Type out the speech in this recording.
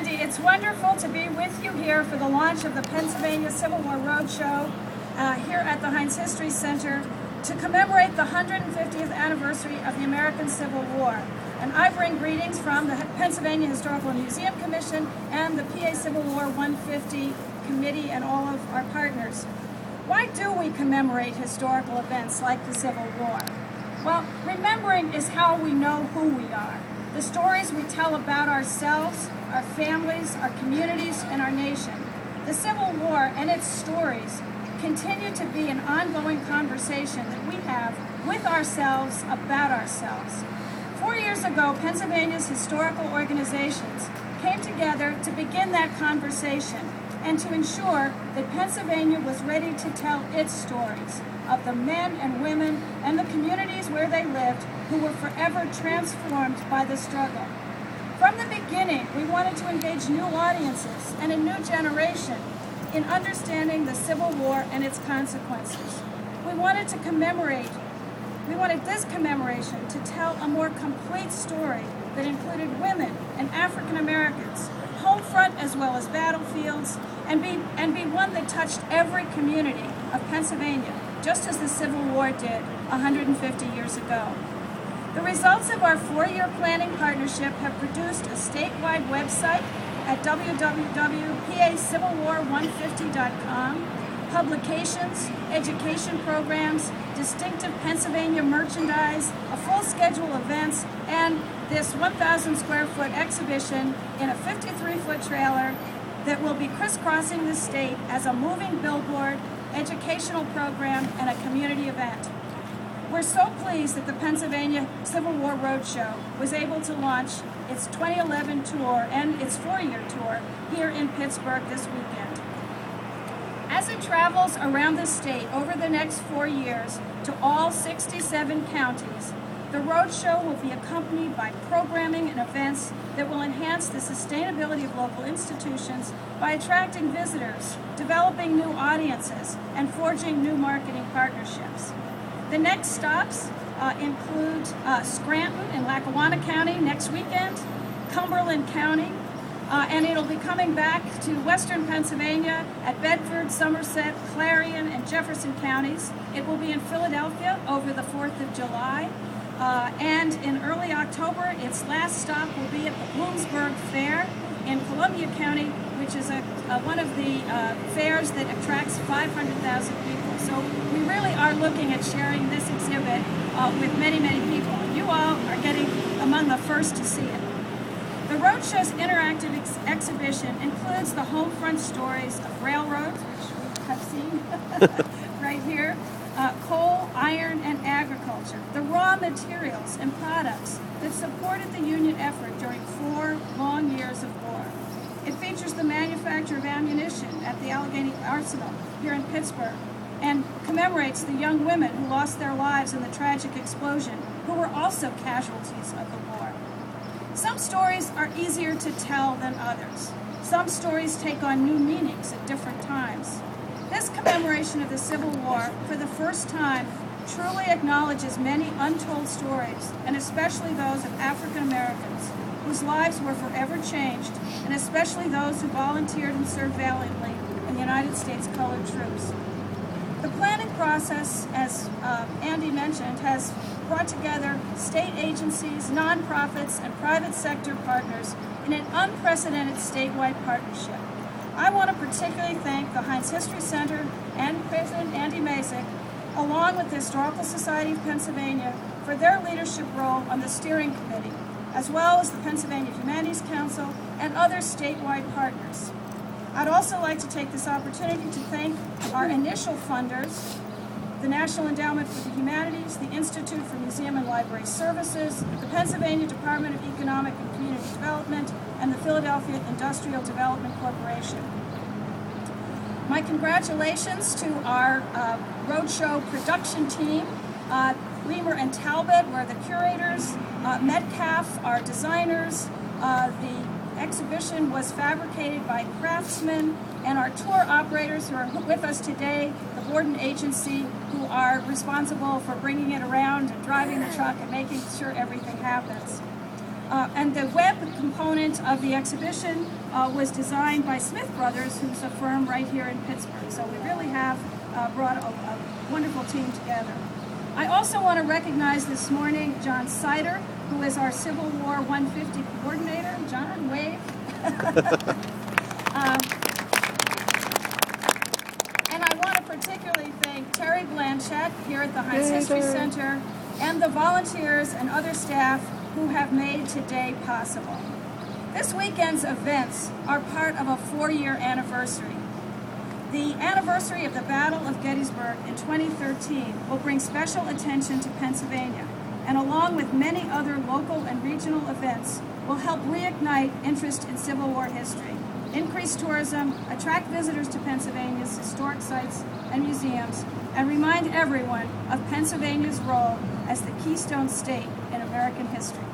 Andy. It's wonderful to be with you here for the launch of the Pennsylvania Civil War Roadshow here at the Heinz History Center to commemorate the 150th anniversary of the American Civil War. And I bring greetings from the Pennsylvania Historical Museum Commission and the PA Civil War 150 Committee and all of our partners. Why do we commemorate historical events like the Civil War? Well, remembering is how we know who we are. The stories we tell about ourselves, our families, our communities, and our nation. The Civil War and its stories continue to be an ongoing conversation that we have with ourselves about ourselves. 4 years ago, Pennsylvania's historical organizations came together to begin that conversation and to ensure that Pennsylvania was ready to tell its stories of the men and women and the communities where they lived who were forever transformed by the struggle. From the beginning, we wanted to engage new audiences and a new generation in understanding the Civil War and its consequences. We wanted this commemoration to tell a more complete story that included women and African Americans, home front as well as battlefields, and be one that touched every community of Pennsylvania, just as the Civil War did 150 years ago. The results of our 4-year planning partnership have produced a statewide website at www.pacivilwar150.com, publications, education programs, distinctive Pennsylvania merchandise, a full schedule of events, and this 1,000 square foot exhibition in a 53-foot trailer that will be crisscrossing the state as a moving billboard, educational program, and a community event. We're so pleased that the Pennsylvania Civil War Roadshow was able to launch its 2011 tour and its 4-year tour here in Pittsburgh this weekend. As it travels around the state over the next 4 years to all 67 counties, the roadshow will be accompanied by programming and events that will enhance the sustainability of local institutions by attracting visitors, developing new audiences, and forging new marketing partnerships. The next stops include Scranton and Lackawanna County next weekend, Cumberland County, and it'll be coming back to western Pennsylvania at Bedford, Somerset, Clarion, and Jefferson counties. It will be in Philadelphia over the 4th of July. And in early October, its last stop will be at the Bloomsburg Fair in Columbia County, which is one of the fairs that attracts 500,000 people. So we really are looking at sharing this exhibit with many, many people. You all are getting among the first to see it. The Roadshow's interactive exhibition includes the home front stories of railroads, which we have seen right here, coal, iron, and agriculture, the raw materials and products that supported the Union effort during 4 long years of war. It features the manufacture of ammunition at the Allegheny Arsenal here in Pittsburgh and commemorates the young women who lost their lives in the tragic explosion, who were also casualties of the war. Some stories are easier to tell than others. Some stories take on new meanings at different times. This commemoration of the Civil War, for the first time, truly acknowledges many untold stories, and especially those of African Americans, whose lives were forever changed, and especially those who volunteered and served valiantly in the United States Colored Troops. The planning process, as Andy mentioned, has brought together state agencies, nonprofits, and private sector partners in an unprecedented statewide partnership. I want to particularly thank the Heinz History Center and President Andy Masick, along with the Historical Society of Pennsylvania, for their leadership role on the steering committee, as well as the Pennsylvania Humanities Council and other statewide partners. I'd also like to take this opportunity to thank our initial funders, the National Endowment for the Humanities, the Institute for Museum and Library Services, the Pennsylvania Department of Economic and Community Development, and the Philadelphia Industrial Development Corporation. My congratulations to our roadshow production team. Weimer and Talbot were the curators, Metcalf, our designers. The exhibition was fabricated by craftsmen, and our tour operators who are with us today, the Borden Agency, who are responsible for bringing it around and driving the truck and making sure everything happens. And the web component of the exhibition was designed by Smith Brothers, who's a firm right here in Pittsburgh. So we really have brought a wonderful team together. I also want to recognize this morning John Sider, who is our Civil War 150 coordinator. John, wave. And I want to particularly thank Terry Blanchett here at the Heinz History Center and the volunteers and other staff who have made today possible. This weekend's events are part of a 4-year anniversary. The anniversary of the Battle of Gettysburg in 2013 will bring special attention to Pennsylvania, and along with many other local and regional events, will help reignite interest in Civil War history, increase tourism, attract visitors to Pennsylvania's historic sites and museums, and remind everyone of Pennsylvania's role as the keystone state in American history.